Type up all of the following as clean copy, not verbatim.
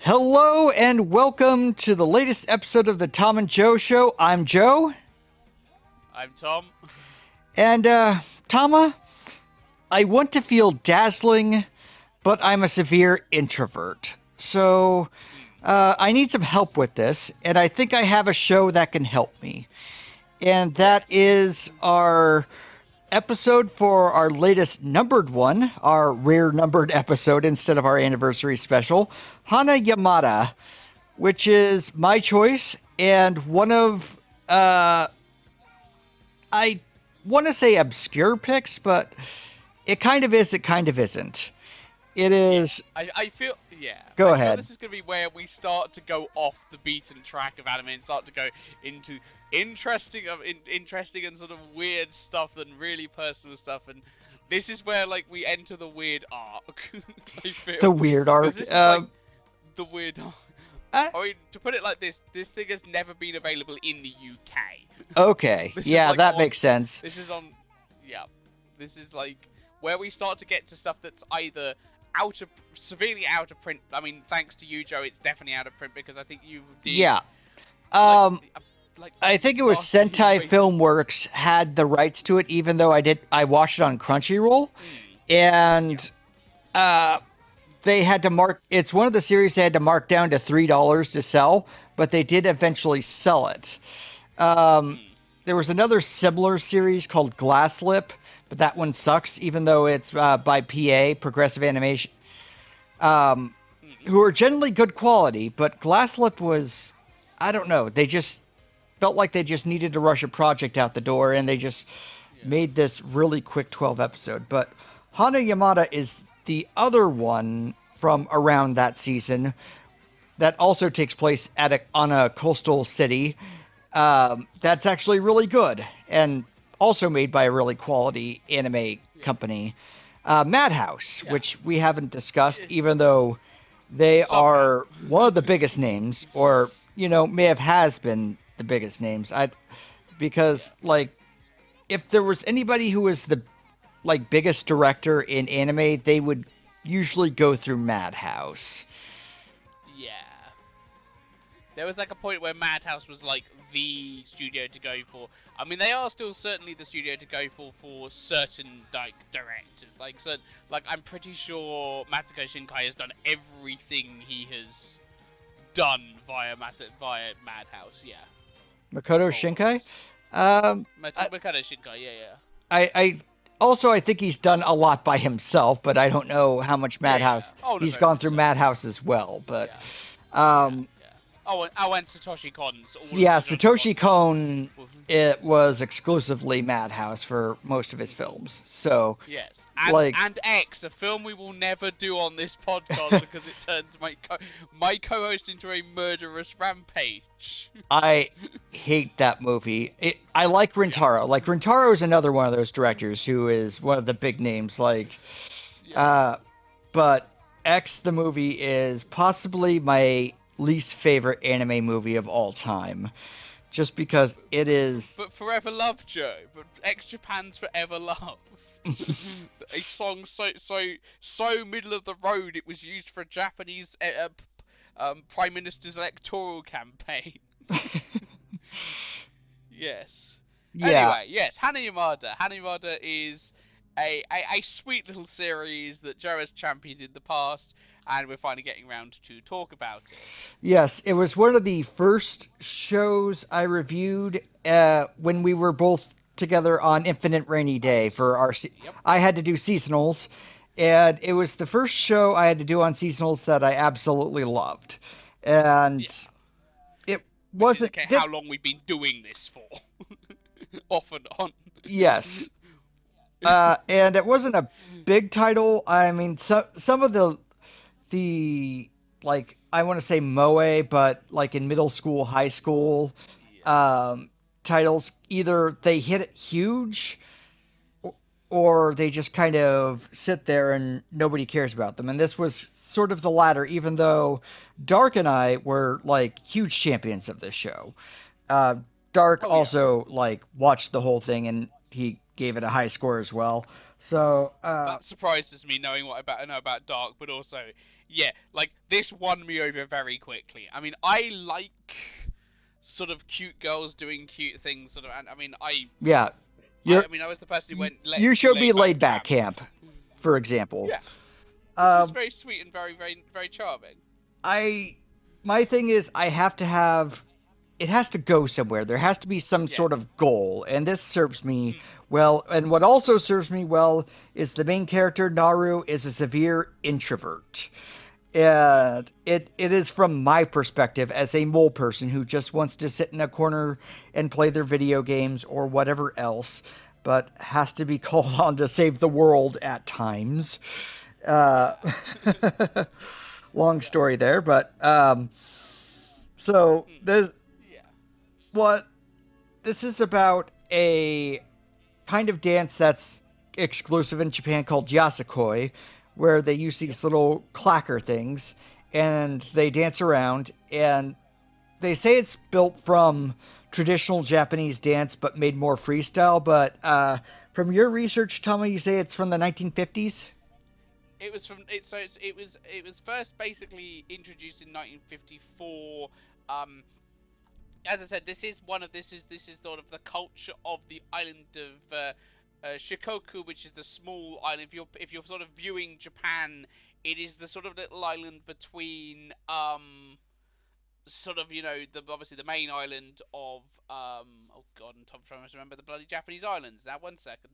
Hello and welcome to the latest episode of the Thom and Joe Show. I'm Joe. I'm Tom. And, Tama, I want to feel dazzling, but I'm a severe introvert. So, I need some help with this, and I think I have a show that can help me. And that is our episode for our latest numbered one, our rare numbered episode instead of our anniversary special, HaNaYaMaTa, which is my choice and one of, I want to say obscure picks, but it kind of is, it kind of isn't. It is... I feel... Yeah. Go I ahead. Feel this is going to be where we start to go off the beaten track of anime and start to go into interesting and sort of weird stuff and really personal stuff, and this is where like we enter the weird arc. I feel. The weird arc. This is like the weird arc. I mean, to put it like this thing has never been available in the UK. Okay. Yeah, like that makes sense. This is on... Yeah. This is like where we start to get to stuff that's either severely out of print. I mean, thanks to you, Joe, it's definitely out of print because I think you did... Yeah. I think it was Sentai Filmworks had the rights to it, even though I watched it on Crunchyroll, and they had to mark. It's one of the series they had to mark down to $3 to sell, but they did eventually sell it. There was another similar series called Glasslip, but that one sucks, even though it's by PA Progressive Animation, who are generally good quality. But Glasslip was, I don't know, they just felt like they just needed to rush a project out the door, and they just made this really quick 12 episode. But HaNaYaMaTa is the other one from around that season that also takes place on a coastal city. That's actually really good and also made by a really quality anime company, Madhouse, which we haven't discussed, even though they are one of the biggest names, or has been the biggest names. Because if there was anybody who was the biggest director in anime, they would usually go through Madhouse. Yeah. There was a point where Madhouse was the studio to go for. I mean, they are still certainly the studio to go for certain directors. I'm pretty sure Masato Shinkai has done everything he has done via Madhouse. Yeah. Makoto Shinkai? Makoto Shinkai, yeah. I think he's done a lot by himself, but I don't know how much Madhouse. Yeah. He's gone through Madhouse as well, but and Satoshi Kon's. Satoshi Kon. It was exclusively Madhouse for most of his films. So yes, and X, a film we will never do on this podcast because it turns my co-host into a murderous rampage. I hate that movie. I like Rintaro. Rintaro is another one of those directors who is one of the big names. But X, the movie, is possibly my least favorite anime movie of all time. Just because it is... But Forever Love, Joe. But X Japan's Forever Love. A song so middle of the road it was used for a Japanese Prime Minister's electoral campaign. Yes. Yeah. Anyway, yes, HaNaYaMaTa. HaNaYaMaTa is a sweet little series that Joe has championed in the past, and we're finally getting around to talk about it. Yes, it was one of the first shows I reviewed when we were both together on Infinite Rainy Day for our... I had to do seasonals, and it was the first show I had to do on seasonals that I absolutely loved. And it wasn't... how long we've been doing this for. Off and on. Yes. And it wasn't a big title. I mean, some of the I want to say moe, but in middle school, high school titles, either they hit it huge or they just kind of sit there and nobody cares about them. And this was sort of the latter, even though Dark and I were like huge champions of this show. Uh, Dark Oh yeah. also like watched the whole thing and he gave it a high score as well. So That surprises me knowing what I know about Dark, but also, yeah, like this won me over very quickly. I mean, I like sort of cute girls doing cute things, sort of, and I mean, yeah, you're I was the person who went you to showed me laid back laid back camp. camp, for example. Yeah, which is Um, very sweet and very, very, very charming. I my thing is I have to have it has to go somewhere. There has to be some Yeah. sort of goal, and this serves me Mm. well. And what also serves me well is the main character Naru is a severe introvert. And it is from my perspective as a mole person who just wants to sit in a corner and play their video games or whatever else, but has to be called on to save the world at times. Uh, Yeah. long Yeah. story there, but so Mm. there's Yeah. what this is about a kind of dance that's exclusive in Japan called yosakoi, where they use Yep. these little clacker things and they dance around. And they say it's built from traditional Japanese dance but made more freestyle. But from your research, Tommy, you say it's from the 1950s? It was from it. So it was first basically introduced in 1954. Um, as I said, this is sort of the culture of the island of Shikoku, which is the small island. If you're sort of viewing Japan, it is the sort of little island between sort of the obviously the main island of oh god, I'm trying to remember the bloody Japanese islands. Now 1 second.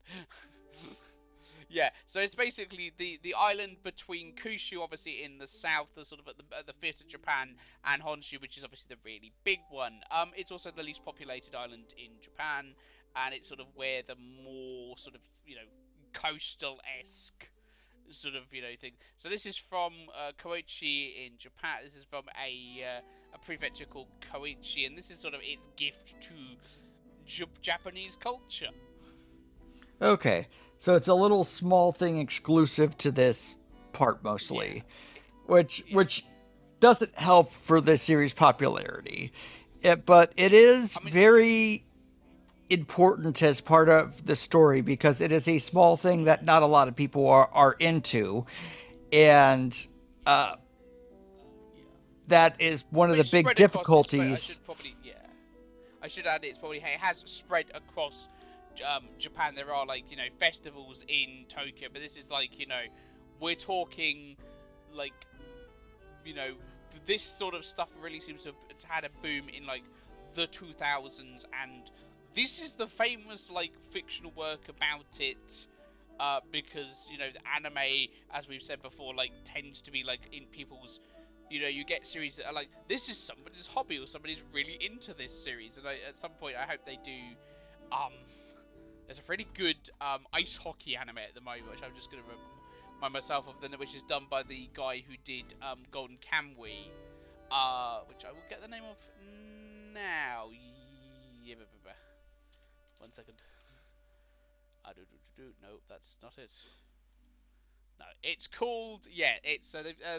Yeah, so it's basically the island between Kyushu, obviously in the south, the sort of at the fifth of Japan, and Honshu, which is obviously the really big one. It's also the least populated island in Japan, and it's sort of where the more sort of coastal esque sort of thing. So this is from Koichi in Japan. This is from a prefecture called Koichi, and this is sort of its gift to Japanese culture. Okay. So it's a little small thing exclusive to this part Yeah, mostly, which yeah. which doesn't help for this series' popularity. But it is I mean, very important as part of the story because it is a small thing that not a lot of people are into. And uh, yeah. that is one of But the it's big spread across. It's spread. I difficulties. should probably, yeah. I should add it's probably it has spread across Japan. There are like festivals in Tokyo, but this is like we're talking like you know this sort of stuff really seems to have had a boom in like the 2000s, and this is the famous like fictional work about it. Because the anime, as we've said before, like tends to be like in people's you get series that are like this is somebody's hobby or somebody's really into this series, and at some point I hope they do. um there's a really good ice hockey anime at the moment, which I'm just gonna remind myself of, which is done by the guy who did Golden Kamuy, which I will get the name of now. Yeah, 1 second. No, that's not it. No, it's called It's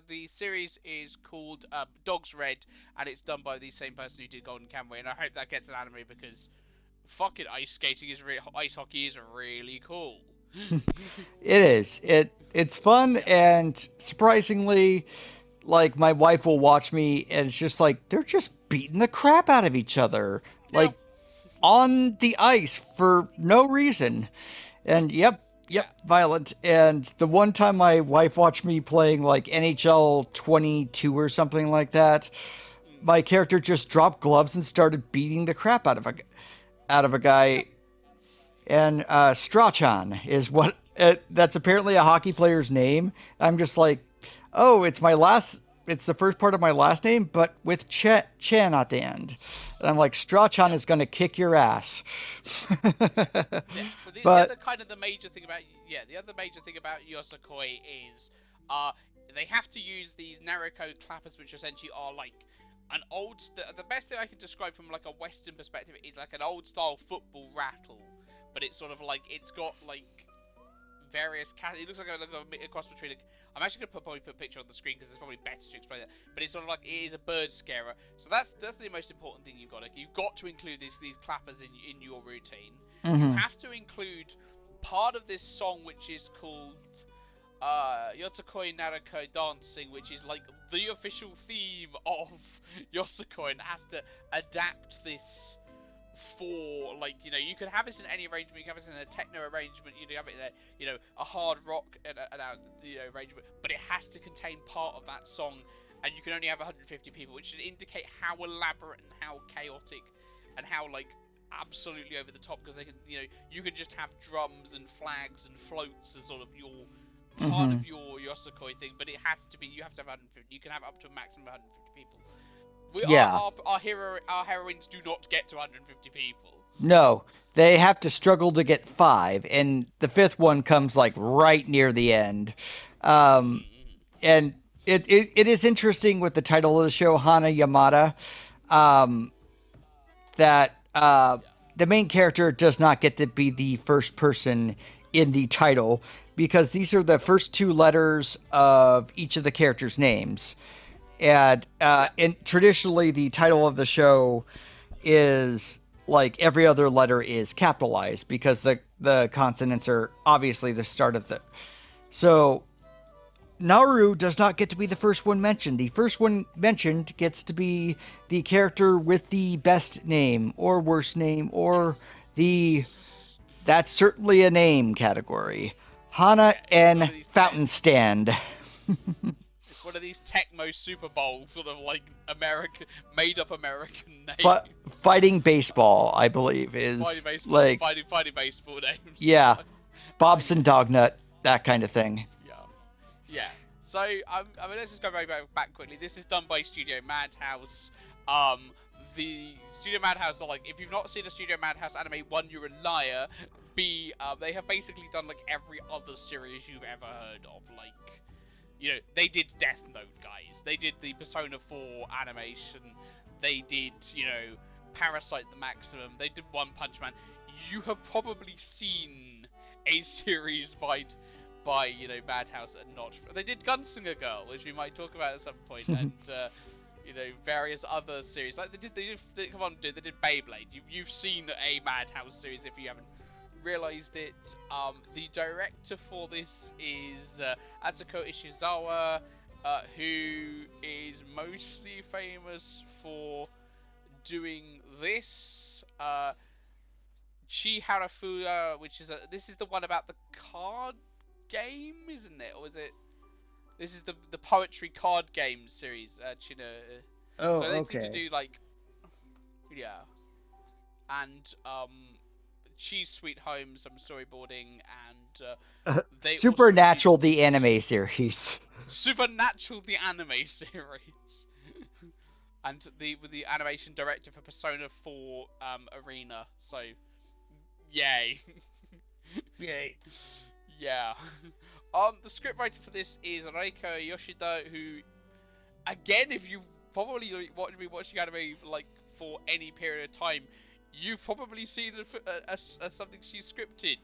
the series is called Dogs Red, and it's done by the same person who did Golden Kamuy, and I hope that gets an anime because fucking ice hockey is really cool. It is. It's fun Yeah. and surprisingly, like my wife will watch me and it's just like they're just beating the crap out of each other, Yeah. like on the ice for no reason. And Yeah. violent. And the one time my wife watched me playing like NHL 22 or something like that, Mm. my character just dropped gloves and started beating the crap out of a Yeah. guy. And Strachan is what that's apparently a hockey player's name. I'm just like, oh, it's the first part of my last name, but with Chen at the end. And I'm like, Strachan Yeah. is going to kick your ass. Yeah. So the But other kind of the major thing about the other major thing about Yosakoi is uh they have to use these Naruto clappers, which essentially are like an the best thing I can describe from like a Western perspective is like an old style football rattle, but it's sort of like it's got like various it looks like a cross between I'm actually gonna probably put a picture on the screen because it's probably better to explain that. But it's sort of like it is a bird scarer. So that's the most important thing you've got. You've got to include these clappers in your routine. You have to include part of this song which is called Yosakoi Naruko Dancing, which is like the official theme of Yosakoi, and has to adapt this for, like, you know, you can have this in any arrangement. You can have this in a techno arrangement, you can have it in a, you know, a hard rock arrangement, but it has to contain part of that song, and you can only have 150 people, which should indicate how elaborate and how chaotic and how, like, absolutely over the top, because they can, you know, you can just have drums and flags and floats as sort of your part of your yosakoi thing, but it has to be, you have to have 150. You can have up to a maximum of 150 people. Our heroines do not get to 150 people. No, they have to struggle to get 5, and the 5th one comes like right near the end. And it is interesting with the title of the show, HaNaYaMaTa, that the main character does not get to be the first person in the title, because these are the first 2 letters of each of the characters' names. And traditionally, the title of the show is like every other letter is capitalized, because the consonants are obviously the start of the. So Naru does not get to be the first one mentioned. The first one mentioned gets to be the character with the best name or worst name, or the that's certainly a name category. Hana N Fountainstand. It's one of these Tecmo Super Bowls, sort of like made-up American names. But fighting baseball, I believe, is like fighting baseball names. Yeah, Bobson Dognut, that kind of thing. Yeah. So I mean, let's just go back quickly. This is done by Studio Madhouse. The Studio Madhouse are like, if you've not seen a Studio Madhouse anime, 1, you're a liar. B, they have basically done like every other series you've ever heard of. Like, you know, they did Death Note, guys. They did the Persona 4 animation. They did, you know, Parasite the Maximum. They did One Punch Man. You have probably seen a series by you know, Madhouse and not. They did Gunslinger Girl, which we might talk about at some point, and you know, various other series. Like they did Beyblade. You've seen a Madhouse series if you haven't realized it. The director for this is Atsuko Ishizawa, who is mostly famous for doing this. Chiharafuya, which is this is the one about the card game, isn't it? Or is it? This is the poetry card game series. Oh, so they okay. seem to do like, yeah, and Cheese Sweet Home, some storyboarding, and they Supernatural, the anime series. Supernatural, the anime series, and with the animation director for Persona 4 Arena. So, yay. Yay. Yeah. The scriptwriter for this is Reiko Yoshida, who, again, if you've probably been watching anime like for any period of time, you've probably seen something she scripted.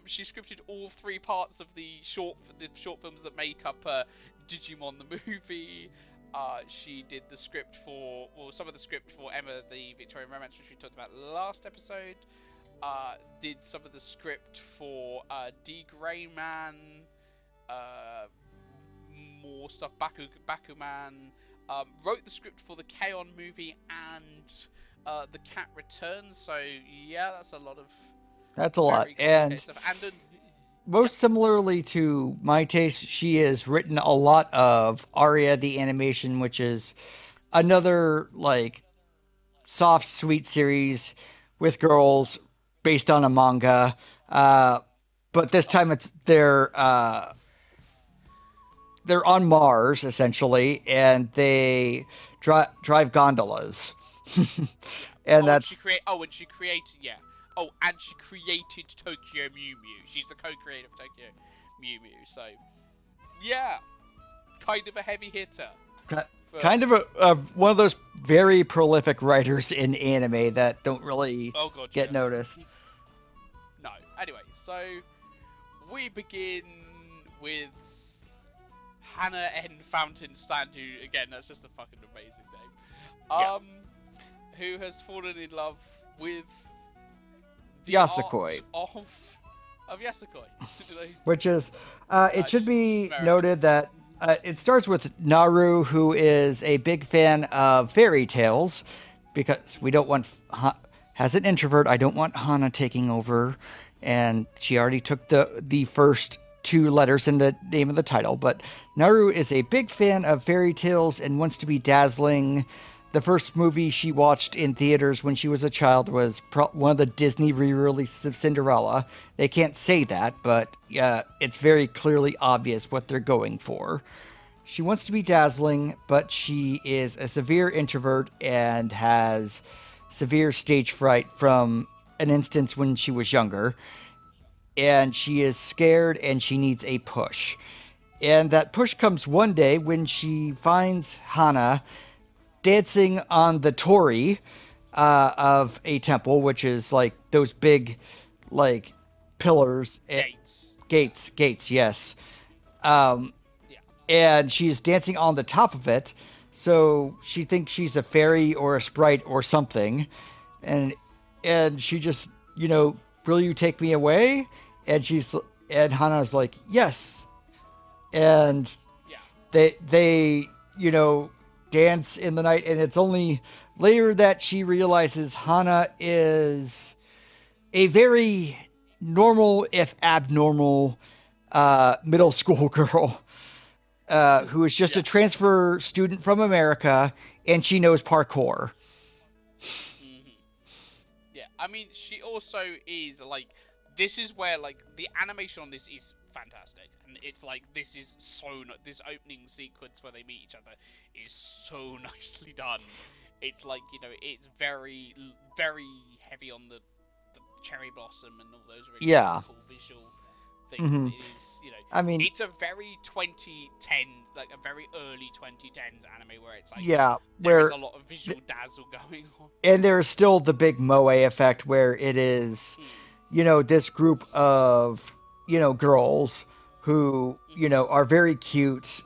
She scripted all 3 parts of the short films that make up Digimon the movie. She did the script for, some of the script for Emma the Victorian Romance, which we talked about last episode. Did some of the script for D. Grey Man, more stuff, Bakuman, wrote the script for the K-On! Movie and The Cat Returns, so yeah, that's a lot. And most similarly to my taste, she has written a lot of Aria the Animation, which is another like soft, sweet series with girls based on a manga, but this time they're on Mars essentially, and they drive gondolas, and she created Tokyo Mew Mew. She's the co-creator of Tokyo Mew Mew. So yeah, kind of a heavy hitter. Kind of one of those very prolific writers in anime that don't really get noticed. No. Anyway, so we begin with Hana N Fountainstand, who, again, that's just a fucking amazing name. Who has fallen in love with the Yosakoi. art of yosakoi. Which is, it should be American. noted that it starts with Naru, who is a big fan of fairy tales, because we don't want, as an introvert, I don't want Hana taking over, and she already took the first two letters in the name of the title, but Naru is a big fan of fairy tales and wants to be dazzling. The first movie she watched in theaters when she was a child was one of the Disney re-releases of Cinderella. They can't say that, but it's very clearly obvious what they're going for. She wants to be dazzling, but she is a severe introvert and has severe stage fright from an instance when she was younger. And she is scared and she needs a push. And that push comes one day when she finds Hana dancing on the torii of a temple, which is like those big, like, pillars. Gates, yes. And she's dancing on the top of it, so she thinks she's a fairy or a sprite or something. And she just, will you take me away? And Hana's like, yes. And they dance in the night, and it's only later that she realizes Hana is a very normal, if abnormal, middle school girl who is just a transfer student from America, and she knows parkour. Mm-hmm. Yeah, I mean, she also is, like, this is where, like, the animation on this is fantastic, and it's like, this is this opening sequence where they meet each other is so nicely done. It's like, it's very, very heavy on the cherry blossom and all those really cool visual things. Mm-hmm. It is, I mean, it's a very 2010, like a very early 2010s anime where it's like, where there's a lot of visual dazzle going on. And there's still the big moe effect where it is, this group of, girls who, are very cute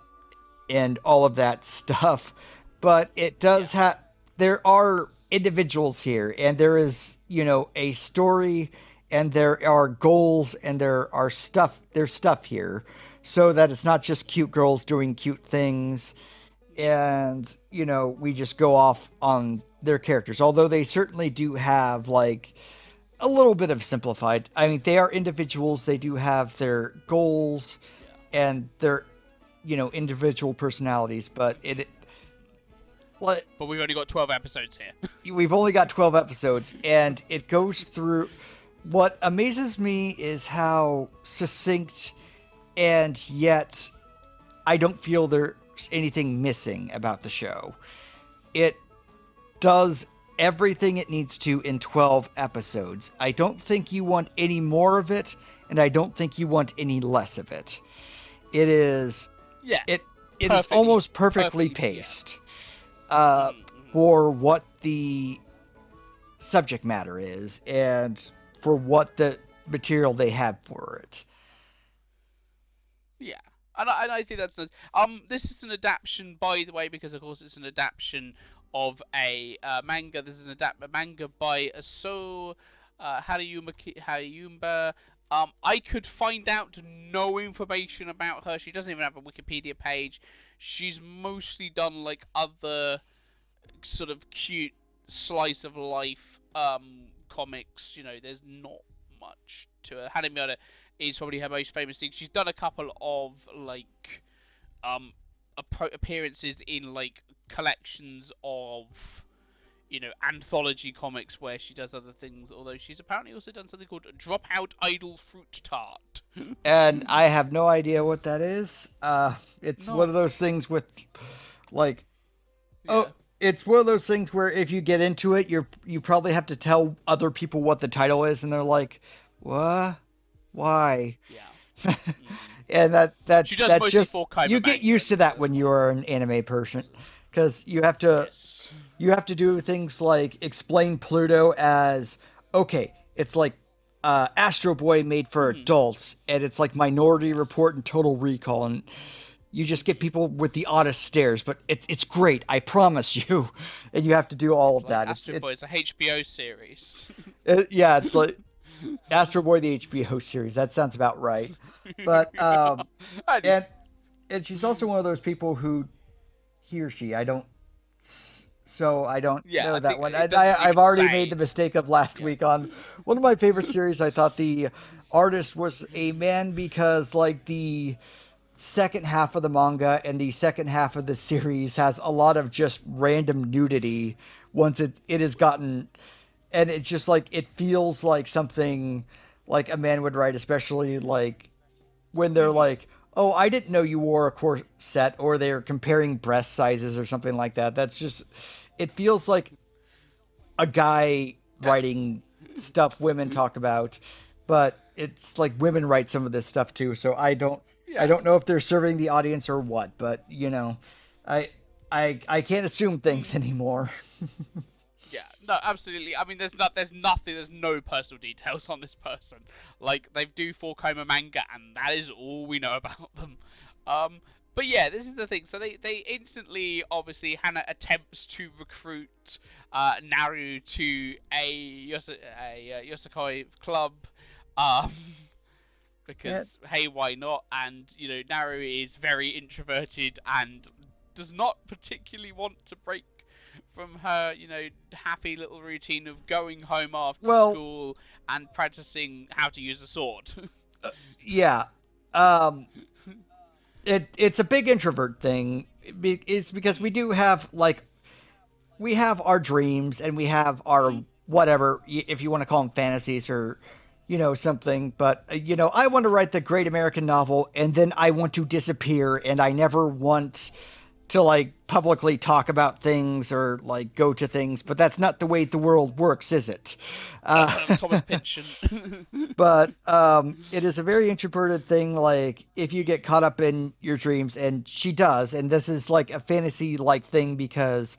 and all of that stuff. But it does have, there are individuals here, and there is, a story, and there are goals, and there's stuff here, so that it's not just cute girls doing cute things, and, we just go off on their characters. Although they certainly do have, like, a little bit of simplified. I mean, they are individuals. They do have their goals and their, individual personalities, but but we've only got 12 episodes here. We've only got 12 episodes, and it goes through. What amazes me is how succinct, and yet I don't feel there's anything missing about the show. It does everything it needs to in 12 episodes. I don't think you want any more of it, and I don't think you want any less of it. It is... It is almost perfectly paced for what the subject matter is, and for what the material they have for it. Yeah, and I think that's nice. This is an adaptation, by the way, because of course it's an adaptation of a manga. This is a manga by HaNaYaMaTa. I could find out no information about her. She doesn't even have a Wikipedia page. She's mostly done like other sort of cute slice of life comics. There's not much to her. HaNaYaMaTa is probably her most famous thing. She's done a couple of like appearances in like collections of anthology comics where she does other things, although she's apparently also done something called Dropout Idol Fruit Tart. And I have no idea what that is. It's one of those things with like it's one of those things where if you get into it, you probably have to tell other people what the title is, and they're like, what? Why? Yeah. And that's just you get used to that well. when you are an anime person, because you have to do things like explain Pluto as, okay, it's like Astro Boy made for Hmm. adults, and it's like Minority Yes. Report and Total Recall, and you just get people with the oddest stares, but it's great, I promise you. And you have to do all It's of like that. Astro Boy is a HBO series. Yeah, it's like Astro Boy the HBO series. That sounds about right. But And and she's also one of those people who he or she, I don't so I don't yeah, know I that think one. it doesn't I've even already made say. the mistake of last Yeah. week on one of my favorite series. I thought the artist was a man because like the second half of the manga and the second half of the series has a lot of just random nudity once it has gotten, and it's just like it feels like something like a man would write, especially like when they're Hmm. like, "Oh, I didn't know you wore a corset," or they're comparing breast sizes or something like that. That's just it feels like a guy Yeah. writing stuff women talk about, but it's like women write some of this stuff too. So I Yeah. don't know if they're serving the audience or what, but you know, I I can't assume things Hmm. anymore. Yeah, no, absolutely. I mean, there's nothing, there's no personal details on this person. Like they do four coma manga, and that is all we know about them. Um, but yeah, this is the thing. So they instantly, obviously, Hana attempts to recruit Naru to a yosakoi club, um, Yeah. because hey, why not? And Naru is very introverted and does not particularly want to break from her, happy little routine of going home after Well, school and practicing how to use a sword. yeah. Um, it's a big introvert thing. It's because we Hmm. do have like we have our dreams and we have our Hmm. whatever if you want to call them fantasies or something, but I want to write the great American novel and then I want to disappear and I never want to like publicly talk about things or like go to things, but that's not the way the world works, is it? Thomas Pynchon. But it is a very introverted thing. Like if you get caught up in your dreams, and she does, and this is like a fantasy like thing because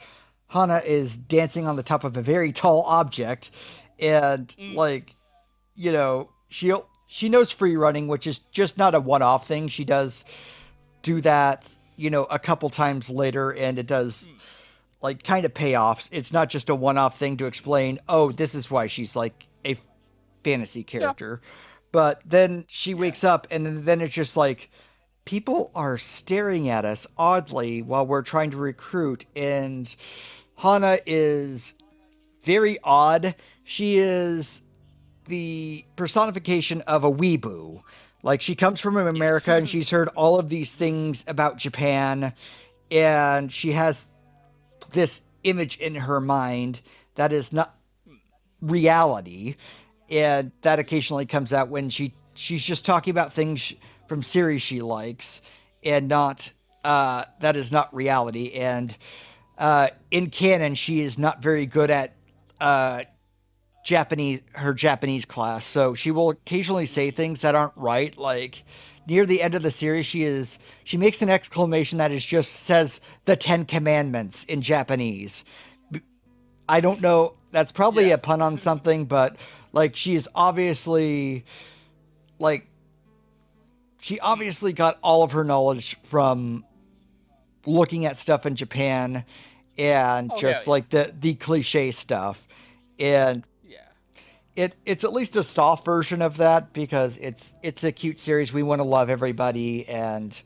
Hana is dancing on the top of a very tall object, and Mm. like she knows free running, which is just not a one off thing. She does do that a couple times later, and it does Mm. like kind of payoffs. It's not just a one off thing to explain. Oh, this is why she's like a fantasy Yeah. character. But then she Yeah. wakes up, and then it's just like people are staring at us oddly while we're trying to recruit. And Hana is very odd. She is the personification of a weeboo. Like she comes from Yes. America and she's heard all of these things about Japan, and she has this image in her mind that is not Mm. reality, and that occasionally comes out when she's just talking about things from series she likes and not that is not reality. And in canon she is not very good at uh, Japanese class, so she will occasionally say Mm. things that aren't right. Like near the end of the series she makes an exclamation that is just says the Ten Commandments in Japanese. I don't know. That's probably Yeah. a pun on something, but like like she Mm. obviously got all of her knowledge from looking at stuff in Japan and Oh hell just yeah. like the cliche stuff. And Yeah. it's at least a soft version of that because it's a cute series. We want to love everybody and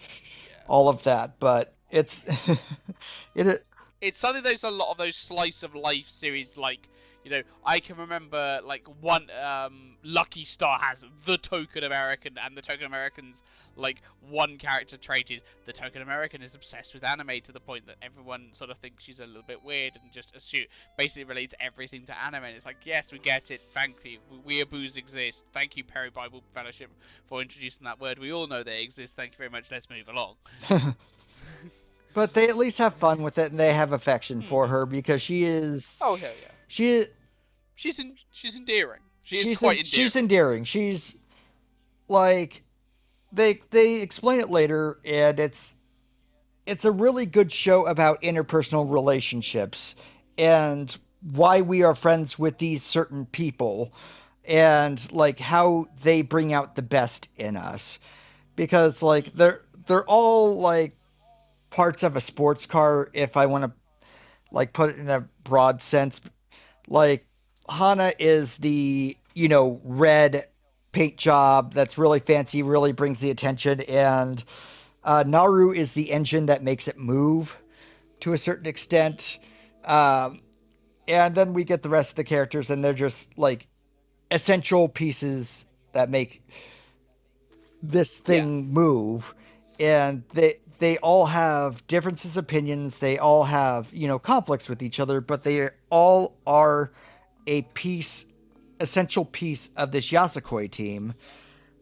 Yeah. all of that, but it's it It's something there's a lot of those slice of life series like I can remember like one Lucky Star has the token American, and the token American's like one character trait is the token American is obsessed with anime to the point that everyone sort of thinks she's a little bit weird and just assume basically relates everything to anime, and it's like, yes, we get it, thank you, weeaboos exist, thank you Perry Bible Fellowship for introducing that word, we all know they exist, thank you very much, let's move along. but they at least have fun with it and they have affection for Hmm. her because Oh hell yeah. she She's endearing. She is quite she's endearing. endearing. She's like they explain it later, and it's a really good show about interpersonal relationships and why we are friends with these certain people. and like how they bring out the best in us, because like they're all like parts of a sports car, if I want to like put it in a broad sense. Like Hana is the, red paint job that's really fancy, really brings the attention, and Naru is the engine that makes it move to a certain extent. Um, and then we get the rest of the characters, and they're just like essential pieces that make this Yeah. thing move. And they all have differences opinions, they all have, conflicts with each other, but they all are a piece essential piece of this yosakoi team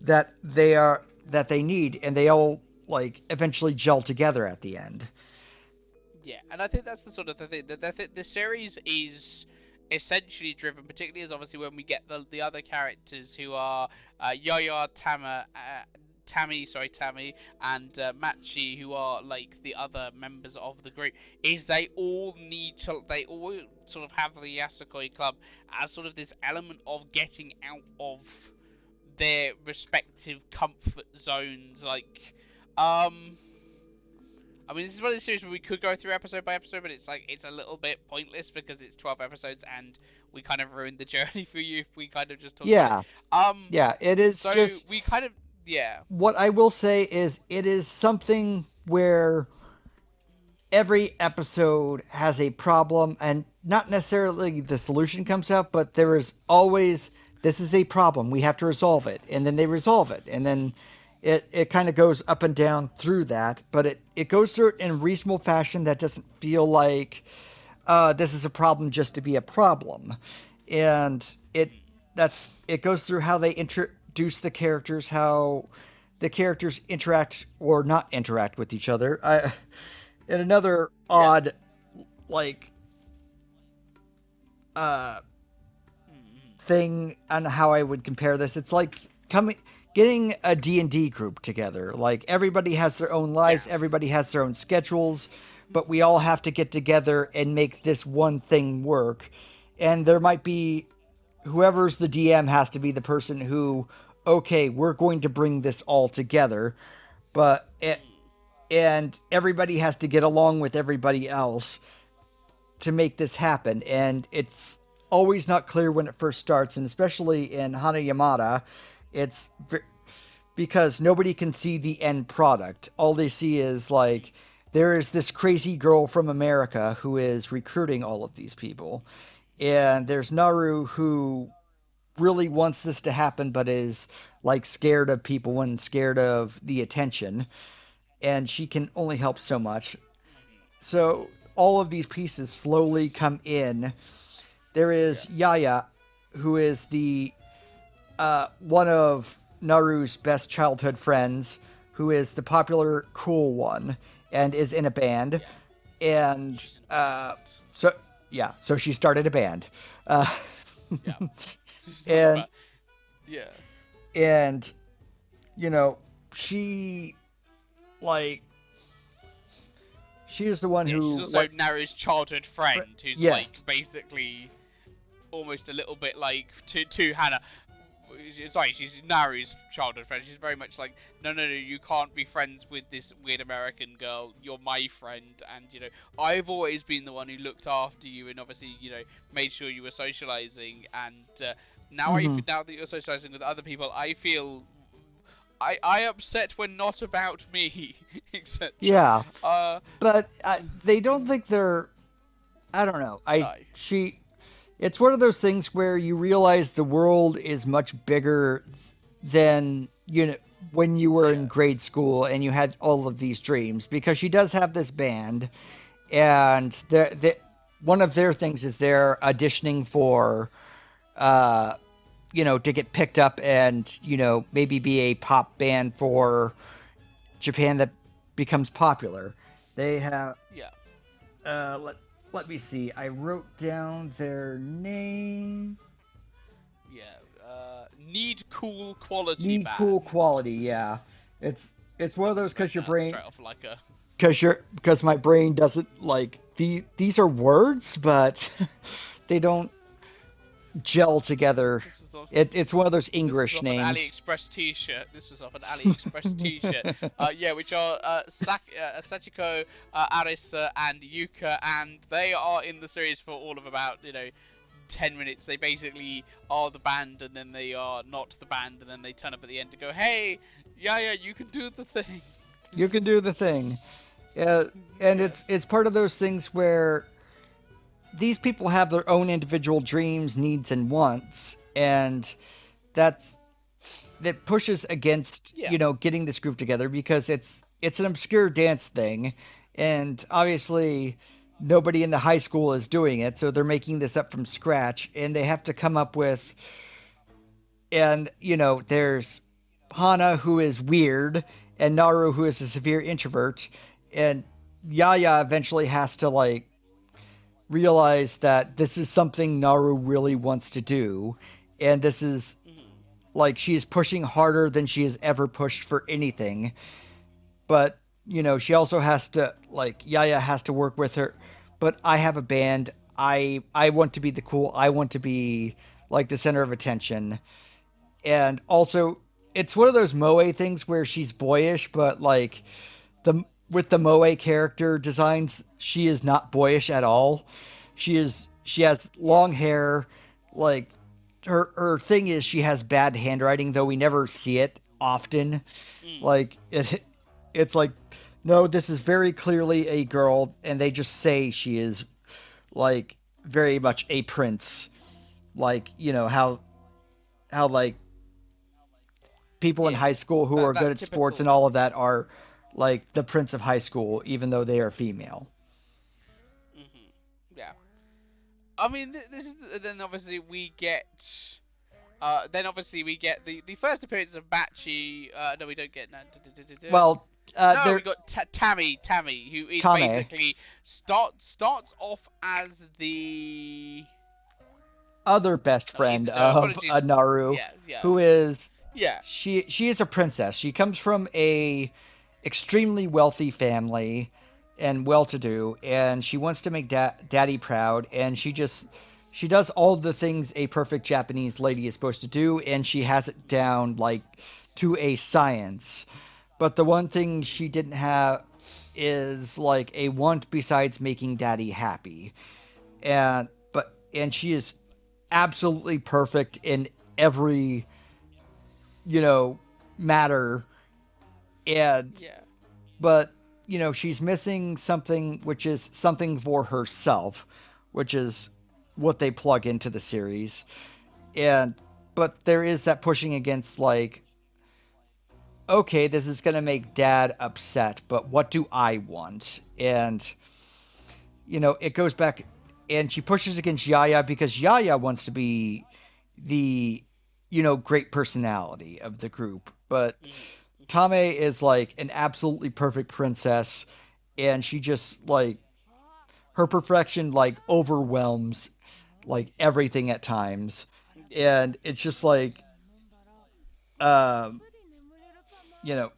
that they need, and they all like eventually gel together at the end. Yeah, and I think that's the sort of the thing that the series is essentially driven, particularly as obviously when we get the other characters who are Yaya, Tammy, and Machi, who are like the other members of the group, is they all sort of have the Yasukoi Club as sort of this element of getting out of their respective comfort zones, like um I mean, this is one of the series where we could go through episode by episode, but it's like it's a little bit pointless because it's 12 episodes and we kind of ruined the journey for you if we kind of just talk about it. Yeah, yeah, it is So just we kind of yeah, what I will say is it is something where every episode has a problem, and not necessarily the solution comes out, but there is always, this is a problem, we have to resolve it, and then they resolve it, and then it kind of goes up and down through that, but it goes through it in a reasonable fashion that doesn't feel like this is a problem just to be a problem. And it goes through how they introduce the characters, how the characters interact or not interact with each other. And another yeah, odd, like, uh, thing on how I would compare this. It's like getting a D&D group together. Like everybody has their own yeah, lives, everybody has their own schedules, but we all have to get together and make this one thing work. And there might be whoever's the DM has to be the person who, okay, we're going to bring this all together, but and everybody has to get along with everybody else to make this happen. And it's always not clear when it first starts, and especially in HaNaYaMaTa, it's because nobody can see the end product. All they see is like there is this crazy girl from America who is recruiting all of these people, and there's Naru who really wants this to happen but is like scared of people and scared of the attention, and she can only help so much. So all of these pieces slowly come in. There yeah, is Yaya, who is the one of Naru's best childhood friends, who is the popular cool one and is in a band. yeah. And She's in a band. so yeah, so she started a band. Uh, Yeah, she's like and about yeah, and you know she like she is the one yeah. She's who also like Naru's childhood friend, who's yes like basically almost a little bit like to Hana. Sorry, she's Naru's childhood friend. She's very much like, no, you can't be friends with this weird American girl. You're my friend, and I've always been the one who looked after you, and obviously, made sure you were socializing. And mm-hmm. now that you're socializing with other people, I feel I upset when not about me, etc. Yeah, Uh, but they don't think they're I don't know. no, It's one of those things where you realize the world is much bigger than when you were in yeah, grade school and you had all of these dreams, because she does have this band, and one of their things is they're auditioning for uh to get picked up and maybe be a pop band for Japan that becomes popular. They have yeah, let me see. I wrote down their name. yeah. Need cool quality Need cool band. quality. Yeah, it's one of those Someone's because made your that brain straight off like a because my brain doesn't like these are words, but they don't yes. gel together. This was off. It's one of those This was English off an names. AliExpress T-shirt. This was off an AliExpress T-shirt. Yeah, which are Sachiko, Arisa, and Yuka, and they are in the series for all of about 10 minutes. They basically are the band, and then they are not the band, and then they turn up at the end to go, "Hey, yeah, you can do the thing." You can do the thing. Uh, and Yes. it's part of those things where these people have their own individual dreams, needs, and wants, and that's that pushes against Yeah. getting this group together because it's an obscure dance thing, and obviously nobody in the high school is doing it, so they're making this up from scratch, and they have to come up with and there's Hana who is weird and Naru who is a severe introvert, and Yaya eventually has to realize that this is something Naru really wants to do, and this is Mhm. she is pushing harder than she has ever pushed for anything. But she also has to Yaya has to work with her. But I have a band. I want to be the cool. I want to be the center of attention. And also, it's one of those moe things where she's boyish, but the with the moe character designs, she is not boyish at all. She has Yeah. long hair. Like her thing is she has bad handwriting, though we never see it often. Mm. It's like no, this is very clearly a girl, and they just say she is very Mm. much a prince. How people in Yeah. high school who are good That at sports and typical. all of that are the prince of high school, even though they are female. Mhm. Yeah. I mean, this is then obviously we get. Then obviously we get the first appearance of Bachi. No, we don't get. No, Well, no, we they're got Tammy, who is Tame, basically starts off as the. other best Is friend it? No, of apologies. Naru, Yeah, yeah, who is yeah, she is a princess. She comes from a extremely wealthy family and well-to-do, and she wants to make daddy proud, and she does all the things a perfect Japanese lady is supposed to do, and she has it down to a science. But the one thing she didn't have is a want besides making daddy happy. And she is absolutely perfect in every you know matter. And yeah, but she's missing something, which is something for herself, which is what they plug into the series. And but there is that pushing against okay, this is going to make dad upset, but what do I want? And it goes back, and she pushes against Yaya because Yaya wants to be the great personality of the group, but mhm, mhm, Tame is an absolutely perfect princess, and she just her perfection overwhelms everything at times, yeah, and it's just um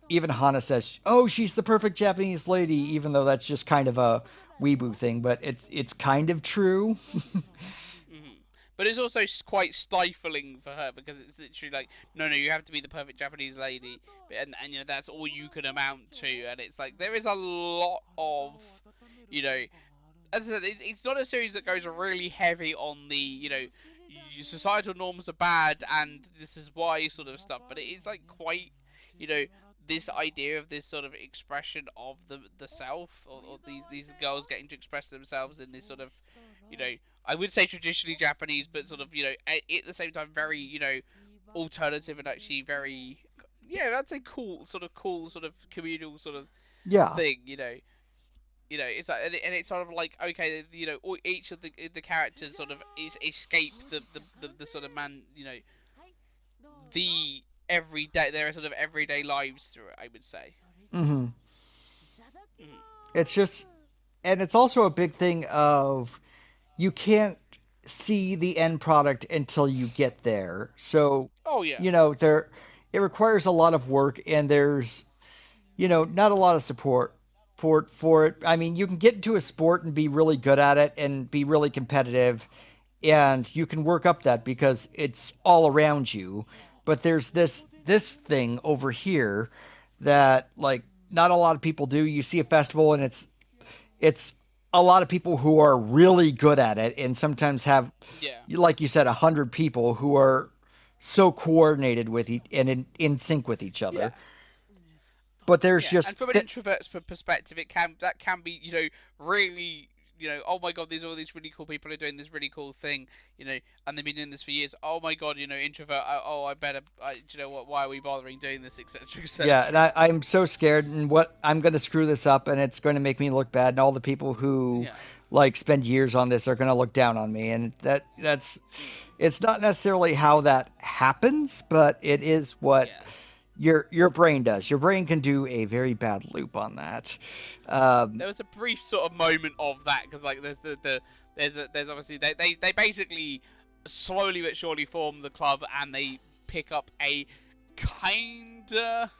even Hana says, "Oh, she's the perfect Japanese lady," even though that's just kind of a weeboo thing, but it's kind of true. mhm. But it's also quite stifling for her because it's literally like, no, you have to be the perfect Japanese lady, and that's all you can amount to, and it's like there is a lot of, you know, as I said, it's not a series that goes really heavy on the societal norms are bad and this is why sort of stuff, but it is like quite you know this idea of this sort of expression of the self, or these girls getting to express themselves in this sort of you know I would say traditionally Japanese, but sort of at the same time very alternative and actually very I'd say cool sort of communal sort of Yeah. thing. It's like, and it's sort of like okay, each of the characters sort of is escape the sort of man, the everyday their sort of everyday lives through it. I would say. Hmm. Mm. It's just, and it's also a big thing of you can't see the end product until you get there. So, Oh yeah. there it requires a lot of work, and there's, not a lot of support for it. I mean, you can get into a sport and be really good at it and be really competitive and you can work up that because it's all around you. But there's this thing over here that like not a lot of people do. You see a festival and it's a lot of people who are really good at it, and sometimes have, Yeah. like you said, 100 people who are so coordinated with and in sync with each Yeah. other. But there's Yeah, and just from an introvert's perspective, that can be, really, oh my god, there's all these really cool people who are doing this really cool thing, and they've been doing this for years. Oh my god, introvert. Oh, I better. Do you know what? Why are we bothering doing this, etc., yeah, and etc. I'm so scared, and what I'm going to screw this up, and it's going to make me look bad, and all the people who Yeah. like spend years on this are going to look down on me, and that's Mm. it's not necessarily how that happens, but it is what Yeah. your brain does. Your brain can do a very bad loop on that. There was a brief sort of moment of that because like there's obviously they basically slowly but surely form the club and they pick up a kinda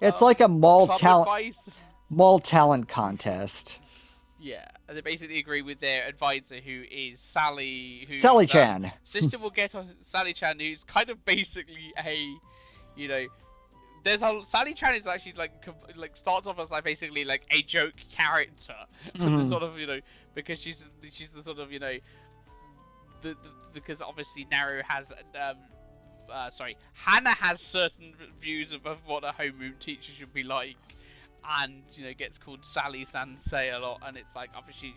It's like a mall club talent advice. mall talent contest. Yeah, and they basically agree with their advisor, who is Sally, Sally whose Chan. sister will get on Sally Chan, who's kind of basically you know, there's a Sally Chan is actually like starts off as like basically like a joke character, the Mhm. sort of because she's the sort of because obviously Naru has Hana has certain views of what a homeroom teacher should be like, and gets called Sally Sensei a lot, and it's like obviously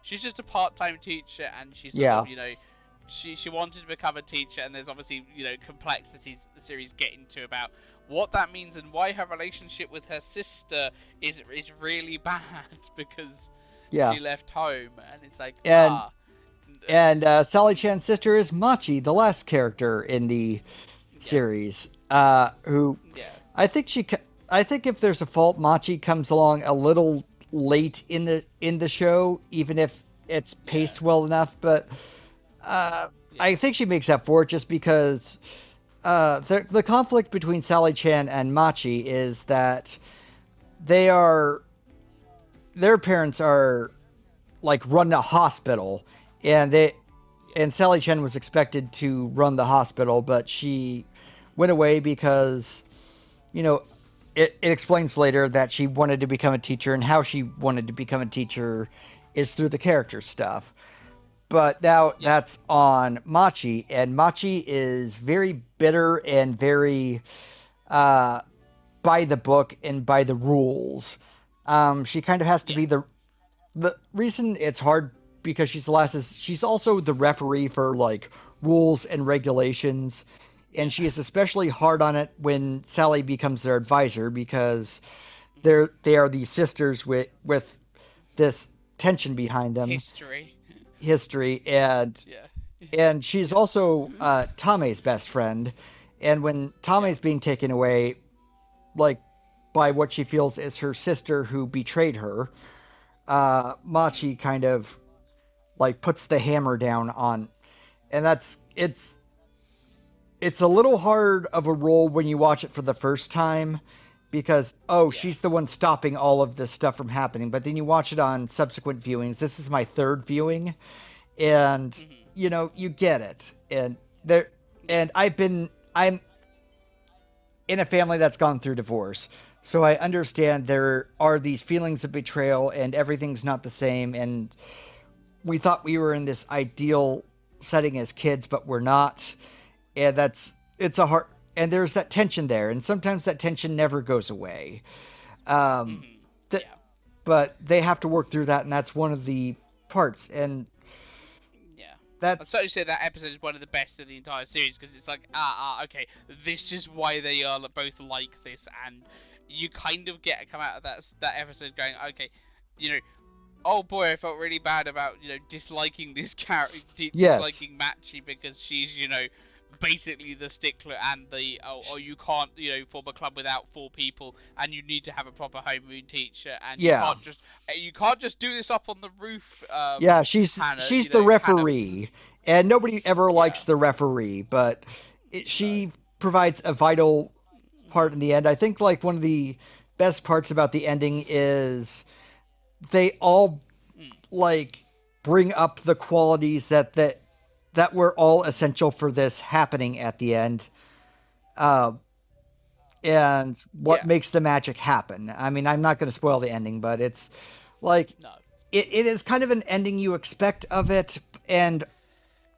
she's just a part-time teacher, and she's sort Yeah. of she wanted to become a teacher, and there's obviously complexities the series get into about what that means and why her relationship with her sister is really bad because Yeah. she left home, and it's like And Sally Chan's sister is Machi, the last character in the yeah, series, who yeah, I think I think if there's a fault, Machi comes along a little late in the show, even if it's yeah, paced well enough. But yeah, I think she makes up for it just because the conflict between Sally Chan and Machi is that they are their parents are like run a hospital, and they yeah, and Sally Chen was expected to run the hospital, but she went away because, you know, it explains later that she wanted to become a teacher, and how she wanted to become a teacher is through the character stuff. But now yeah, that's on Machi, and Machi is very bitter and very uh, by the book and by the rules. She kind of has to yeah, be the reason it's hard because she's the last is she's also the referee for like rules and regulations, and yeah. she is especially hard on it when Sally becomes their advisor because Mhm. they are these sisters with this tension behind them, History. history, Yeah, and she's yeah, also Tame's best friend, and when yeah, Tame's being taken away, like by what she feels is her sister who betrayed her, Machi mm. kind of like puts the hammer down on, and it's a little hard of a role when you watch it for the first time because Yeah, she's the one stopping all of this stuff from happening, but then you watch it on subsequent viewings. This is my third viewing, and mhm, you get it, and there yeah, and I'm in a family that's gone through divorce. So I understand there are these feelings of betrayal and everything's not the same, and we thought we were in this ideal setting as kids, but we're not. And it's a hard, and there's that tension there, and sometimes that tension never goes away. Um, mhm, that, yeah, but they have to work through that, and that's one of the parts, and yeah. I'd that's certainly say that episode is one of the best in the entire series because it's like, okay, this is why they are both like this, and you kind of come out of that episode going, okay, you know, oh boy, I felt really bad about disliking this character, yes, disliking Machi because she's basically the stickler and the you can't form a club without four people, and you need to have a proper homeroom teacher, and yeah, you can't just do this up on the roof, yeah. She's Hannah. she's the Hannah. referee, and nobody ever Yeah. likes the referee, but No. she provides a vital part Mhm. in the end. I think like one of the best parts about the ending is they all Mm. like bring up the qualities that that were all essential for this happening at the end. Uh, and what Yeah. makes the magic happen. I mean, I'm not going to spoil the ending, but it's like No. it is kind of an ending you expect of it, and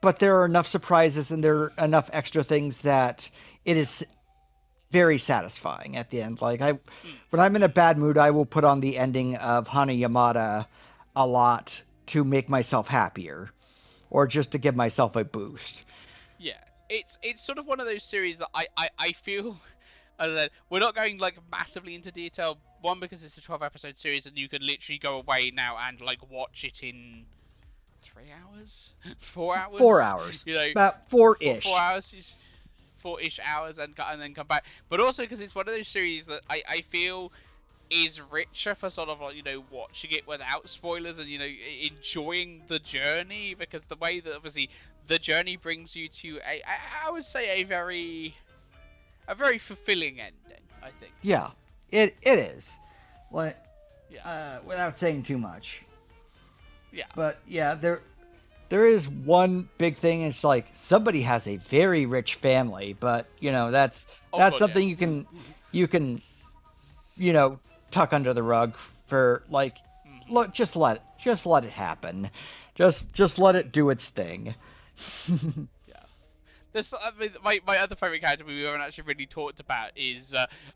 but there are enough surprises and there are enough extra things that it is very satisfying at the end. Like Mm, when I'm in a mm. bad mood, I will put on the ending of HaNaYaMaTa a lot to make myself happier, or just to give myself a boost. Yeah. It's sort of one of those series that I feel we're not going like massively into detail. One, because it's a 12 episode series and you could literally go away now and like watch it in 3 hours, 4 hours. 4 hours, You know, about four four ish. hours, 4-ish hours, and then come back. But also because it's one of those series that I feel is richer for sort of like watching it without spoilers and enjoying the journey, because the way that obviously the journey brings you to I would say a very fulfilling ending, I think. Yeah, it is. Like, Yeah. without saying too much. Yeah. But yeah, there is one big thing. It's like somebody has a very rich family, but Oh that's god, yeah. something you can you know tuck under the rug for like Mhm. look, just let it happen. Just let it do its thing. Yeah. This I mean, my other favorite character we haven't actually really talked about is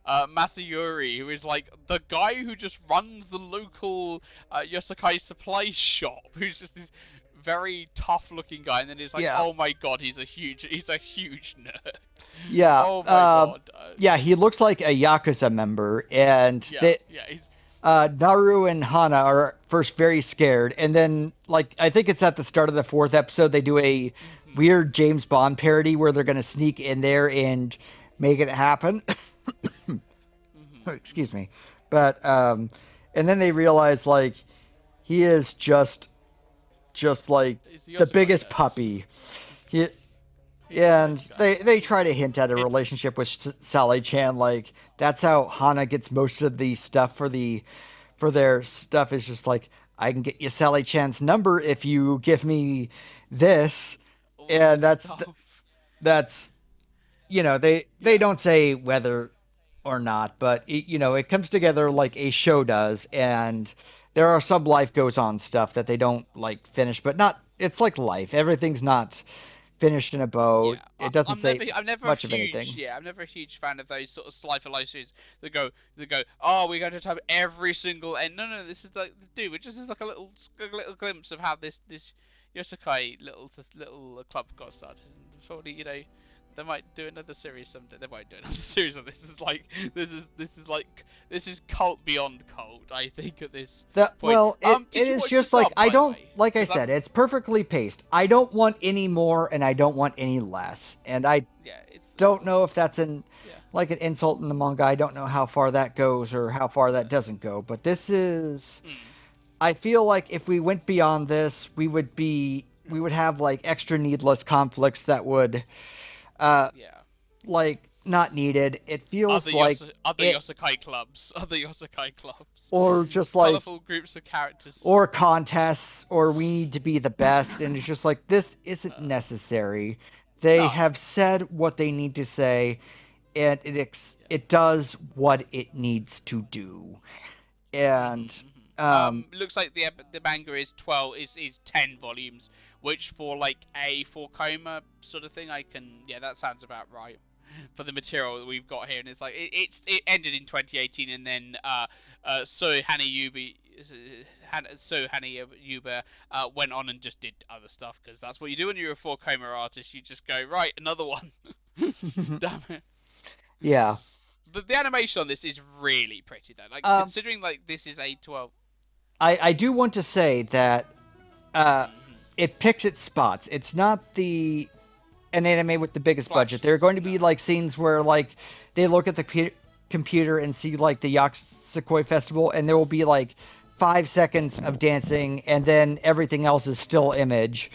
Masayuri, who is like the guy who just runs the local yosakoi supply shop, who's just this very tough looking guy, and then he's like, Yeah. oh my god, he's a huge nerd. Yeah. Oh my god. Yeah, he looks like a Yakuza member, and Yeah, yeah, he's Naru and Hana are first very scared, and then like I think it's at the start of the fourth episode they do a mhm, weird James Bond parody where they're gonna sneak in there and make it happen. mhm. Excuse me, but and then they realize like he is just like He's the the yosakoi biggest nurse. puppy. He, He's the and best guy. they try to hint at a It, relationship with Sally Chan. Like that's how Hana gets most of the stuff for their stuff. Is just like I can get you Sally Chan's number if you give me this, all and this stuff. that's they Yeah. don't say whether or not, but it comes together like a show does, and there are some life goes on stuff that they don't like finish, but not. It's like life. Everything's not finished in a bow. Yeah, It doesn't I'm say never a much of huge, anything. yeah, I'm never a huge fan of those sort of slice of life series that go, oh, we're going to have every single end. No, no, this is like, dude, it just is like a little glimpse of how this Yosakai little club got started. And probably, they might do another series someday. They might do another series of this. This is cult beyond cult, I think, at this That point. well, it Did you is watch the just like sub, I by the don't way? like I Because said, it's perfectly paced. I don't want any more and I don't want any less. And I yeah, it's, don't know if that's an yeah. like an insult in the manga. I don't know how far that goes or how far that Yeah. doesn't go. But this is Mm. I feel like if we went beyond this, we would have like extra needless conflicts that would uh Yeah. like not needed. It feels like Other it Yosakai clubs, or just like colorful groups of characters. or contests or we need to be the best and it's just like this isn't Uh, necessary. They no. have said what they need to say and Yeah. it does what it needs to do. And Mhm. um Looks like the manga is 12 is 10 volumes, which for like a four coma sort of thing, yeah, that sounds about right for the material that we've got here. And it's like it ended in 2018, and then so Hana Yuba went on and just did other stuff, because that's what you do when you're a four coma artist. You just go, right, another one. Damn it. yeah. The animation on this is really pretty though. Like, Um considering like this is a 12. I do want to say that uh Mhm. it picks its spots. It's not the an anime with the biggest budget. There are Flashes, going to no. be like scenes where like they look at the computer and see like the Yosakoi festival, and there will be like 5 seconds of dancing, and then everything else is still image,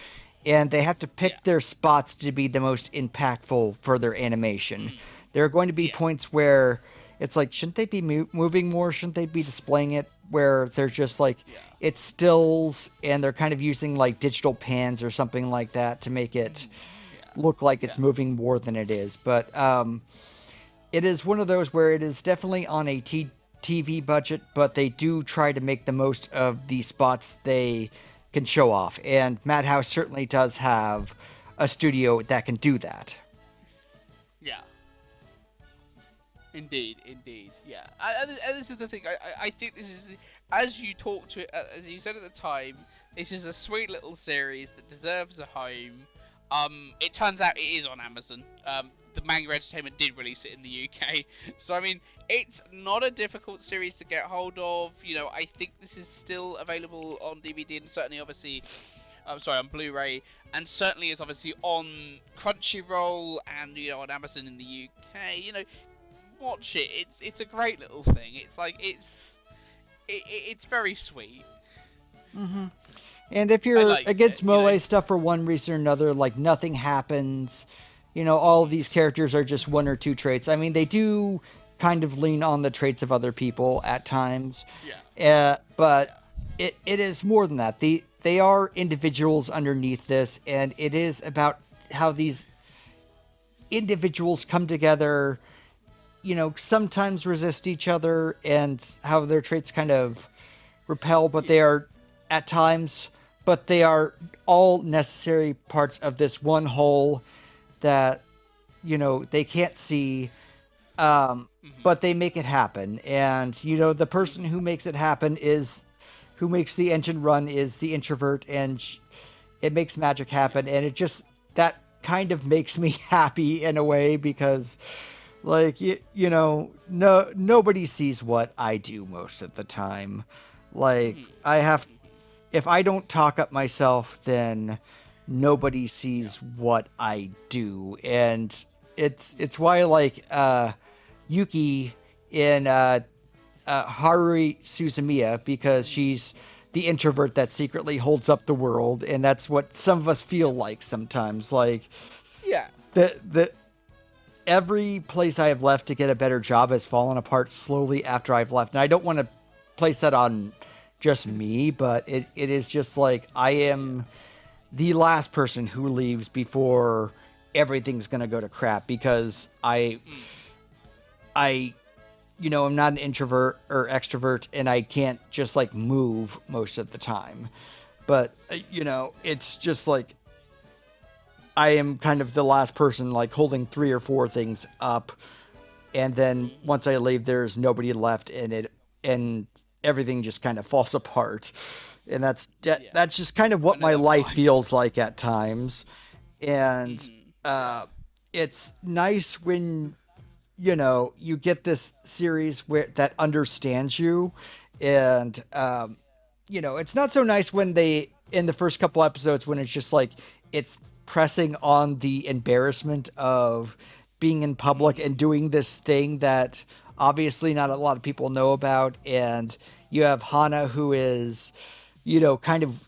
and they have to Yeah. pick their spots to be the most impactful for their animation. Mm. There are going to be Yeah. points where it's like, shouldn't they be moving more? Shouldn't they be displaying it where they're just like, Yeah. it's stills and they're kind of using like digital pans or something like that to make it Yeah. look like it's Yeah. moving more than it is. But it is one of those where it is definitely on a TV budget, but they do try to make the most of the spots they can show off. And Madhouse certainly does have a studio that can do that. Yeah. Indeed, indeed, yeah. And this is the thing. I think this is, as you talked to it, as you said at the time, this is a sweet little series that deserves a home. It turns out it is on Amazon. The Manga Entertainment did release it in the UK, so I mean, it's not a difficult series to get hold of. You know, I think this is still available on DVD and certainly, obviously, I'm sorry, on Blu-ray, and certainly is obviously on Crunchyroll and on Amazon in the UK. You know, watch it. It's a great little thing. It's like it's very sweet. Mm-hmm. And if you're against it, Moe stuff for one reason or another, like nothing happens, all of these characters are just one or two traits. I mean, they do kind of lean on the traits of other people at times. Yeah. But it is more than that. They are individuals underneath this, and it is about how these individuals come together, sometimes resist each other, and how their traits kind of repel, but they are at times, but they are all necessary parts of this one whole that, they can't see, but they make it happen. And, the person who makes it happen who makes the engine run is the introvert, and it makes magic happen. And it just, that kind of makes me happy in a way because, like, nobody sees what I do most of the time. Like, if I don't talk up myself, then nobody sees what I do. And it's why I like Yuki in Haruhi Suzumiya, because she's the introvert that secretly holds up the world, and that's what some of us feel like sometimes. Like, yeah, the every place I have left to get a better job has fallen apart slowly after I've left. And I don't want to place that on just me, but it is just like I am the last person who leaves before everything's going to go to crap, because I I'm not an introvert or extrovert, and I can't just like move most of the time. But it's just like I am kind of the last person like holding 3 or 4 things up, and then once I leave, there's nobody left, and everything just kind of falls apart. And that's just kind of what my life feels like at times. And it's nice when you get this series that understands you. And it's not so nice when they, in the first couple episodes, when it's just like it's pressing on the embarrassment of being in public and doing this thing that obviously not a lot of people know about. And you have Hana, who is, kind of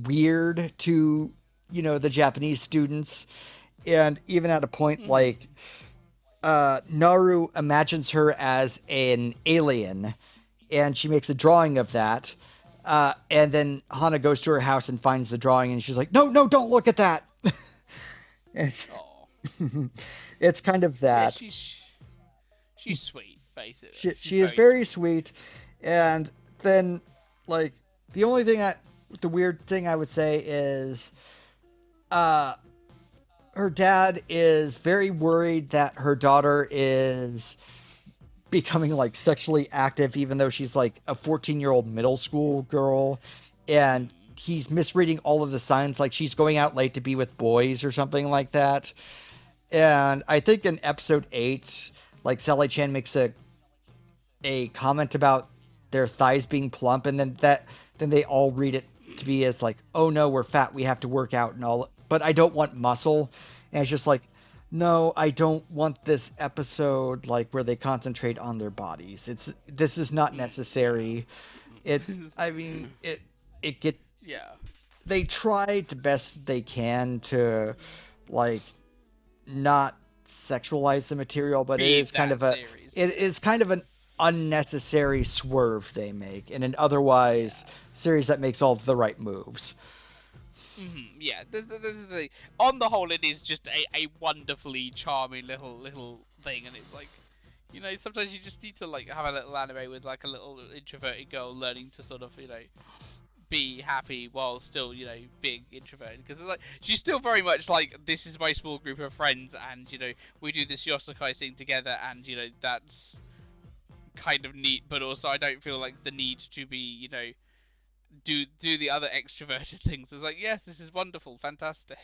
weird to, the Japanese students. And even at a point like Naru imagines her as an alien, and she makes a drawing of that. And then Hana goes to her house and finds the drawing, and she's like, no, don't look at that. It's kind of that. Yeah, she's sweet, basically. She is very sweet. And then, like, the weird thing I would say is, her dad is very worried that her daughter is becoming like sexually active, even though she's like a 14-year-old middle school girl, and he's misreading all of the signs, like she's going out late to be with boys or something like that. And I think in episode 8, like Sally Chan makes a comment about their thighs being plump, and then they all read it to be as like, oh no, we're fat, we have to work out and all, but I don't want muscle. And it's just like, no, I don't want this episode like where they concentrate on their bodies. This is not necessary. They tried the best they can to like not sexualize the material, but it Be is kind that of series. it is kind of an unnecessary swerve they make in an otherwise series that makes all the right moves. Yeah, this is the thing. On the whole, it is just a wonderfully charming little thing, and it's like, you know, sometimes you just need to like have a little anime with like a little introverted girl learning to sort of, you know, be happy while still, you know, being introverted, because it's like she's still very much like, this is my small group of friends, and you know, we do this yosakoi thing together, and you know, that's kind of neat, but also I don't feel like the need to be, you know, do the other extroverted things. It's like, yes, this is wonderful, fantastic.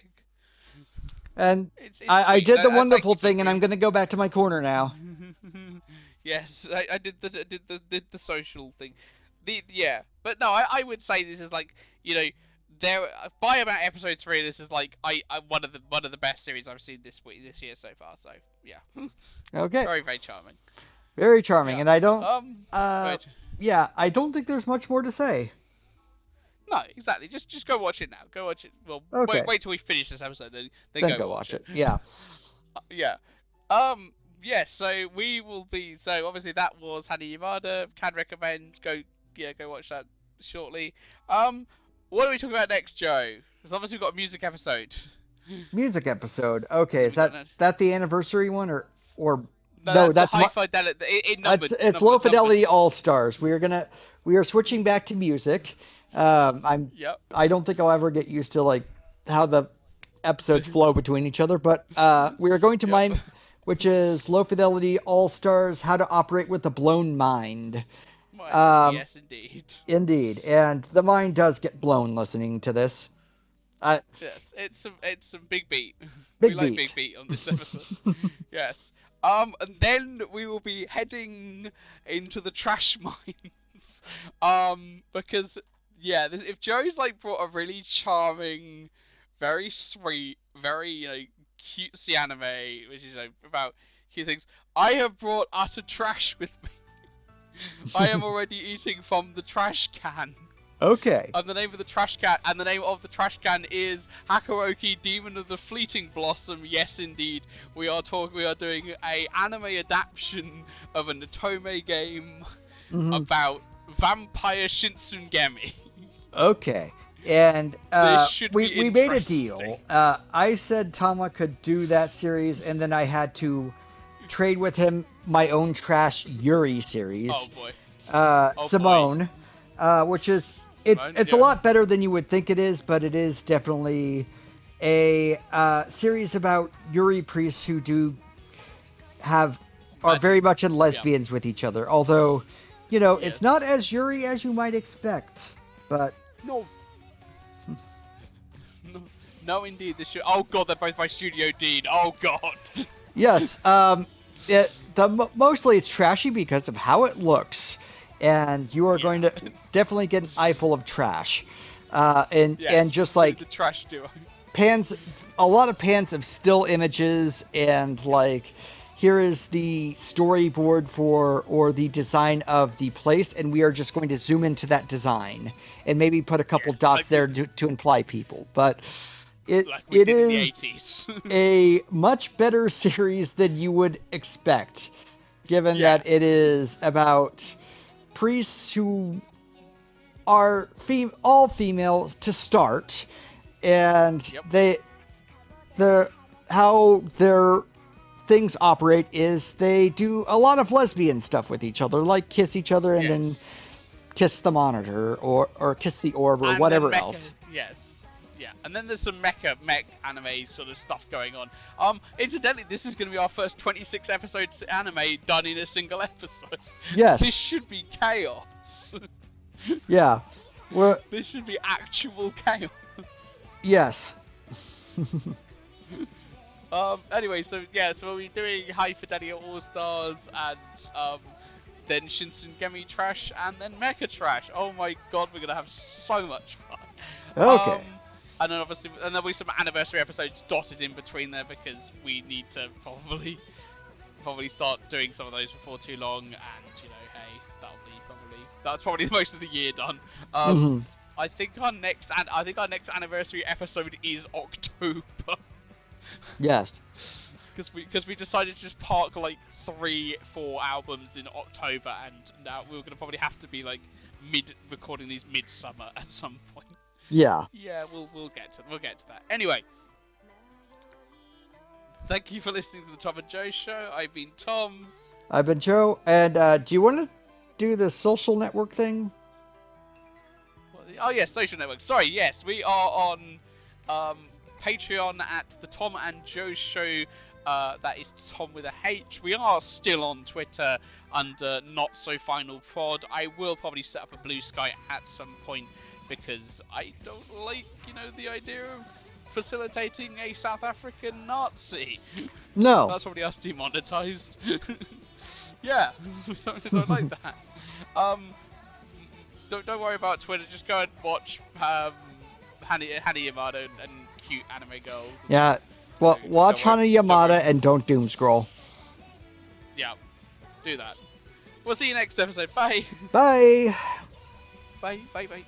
And It's I sweet. did the Thank wonderful you for thing, and I'm being... going to go back to my corner now. Yes, I did the social thing. Yeah, but no, I would say this is like, you know, there by about episode 3, this is like I one of the best series I've seen this year so far. So yeah, Okay. very charming. Very charming, Yeah. and I don't. Right. Yeah, I don't think there's much more to say. No, exactly. Just go watch it now. Go watch it. Well, Okay. wait till we finish this episode, then go watch it. Yeah. Yeah. Yeah. So we will be. So obviously that was HaNaYaMaTa. Can recommend. Go watch that shortly. What are we talking about next, Joe? Because obviously we've got a music episode. Music episode. Okay, is that the anniversary one or no? That's the high fidelity. It's low fidelity all stars. We are switching back to music. I don't think I'll ever get used to like how the episodes flow between each other, but we are going to mine, which is low fidelity all stars, how to operate with a blown mind. Yes, indeed. Indeed, and the mind does get blown listening to this. Yes, it's some big beat. We like big beat on this episode. Yes. And then we will be heading into the trash mines. Because if Joe's like brought a really charming, very sweet, very, you know, cutesy anime, which is, you know, about cute things, I have brought utter trash with me. I am already eating from the trash can. Okay. And the name of the trash can is Hakuoki, Demon of the Fleeting Blossom. Yes, indeed, we are doing a anime adaptation of an otome game about vampire Shinsengumi. Okay. And we made a deal. I said Tama could do that series, and then I had to trade with him my own trash Yuri series. Oh boy. Simone, which is it's a lot better than you would think it is, but it is definitely a series about Yuri priests who are very much in lesbians with each other. Although, you know, it's not as Yuri as you might expect. But no, indeed, oh god, they're both by Studio Dean. Oh god. Yes. Mostly it's trashy because of how it looks, and you are going to definitely get an eye full of trash, and just like the trash duo. A lot of pans of still images, and like here is the storyboard or the design of the place, and we are just going to zoom into that design and maybe put a couple dots there to imply people, but. It is a much better series than you would expect, given that it is about priests who are all female to start, and how their things operate is they do a lot of lesbian stuff with each other, like kiss each other and then kiss the monitor or kiss the orb or whatever else. Yes. Yeah, and then there's some mech anime sort of stuff going on. Incidentally, this is going to be our first 26 episodes anime done in a single episode. Yes. This should be chaos. Yeah. This should be actual chaos. Yes. Anyway, so we'll be doing High Fidelity All Stars and then Shinsengumi trash and then Mecha trash. Oh my god, we're gonna have so much fun. Okay. And then obviously, and there'll be some anniversary episodes dotted in between there because we need to probably start doing some of those before too long. And you know, hey, that's probably the most of the year done. I think our next anniversary episode is October. Yes. because we decided to just park like 3-4 albums in October, and now we're gonna probably have to be like recording these midsummer at some point. Yeah. Yeah, we'll get to that. Anyway, thank you for listening to the Thom and Joe Show. I've been Tom. I've been Joe. And do you want to do the social network thing? Oh yes, social network. Sorry, yes, we are on Patreon at the Thom and Joe Show. That is Tom with a H. We are still on Twitter under Not So Final Prod. I will probably set up a Blue Sky at some point because I don't like, the idea of facilitating a South African Nazi. No. That's probably us demonetized. Yeah, we don't like that. Don't worry about Twitter. Just go and watch HaNaYaMaTa and cute anime girls. Yeah. Well, watch HaNaYaMaTa and don't doom scroll. Yeah, do that. We'll see you next episode. Bye. Bye. Bye. Bye. Bye.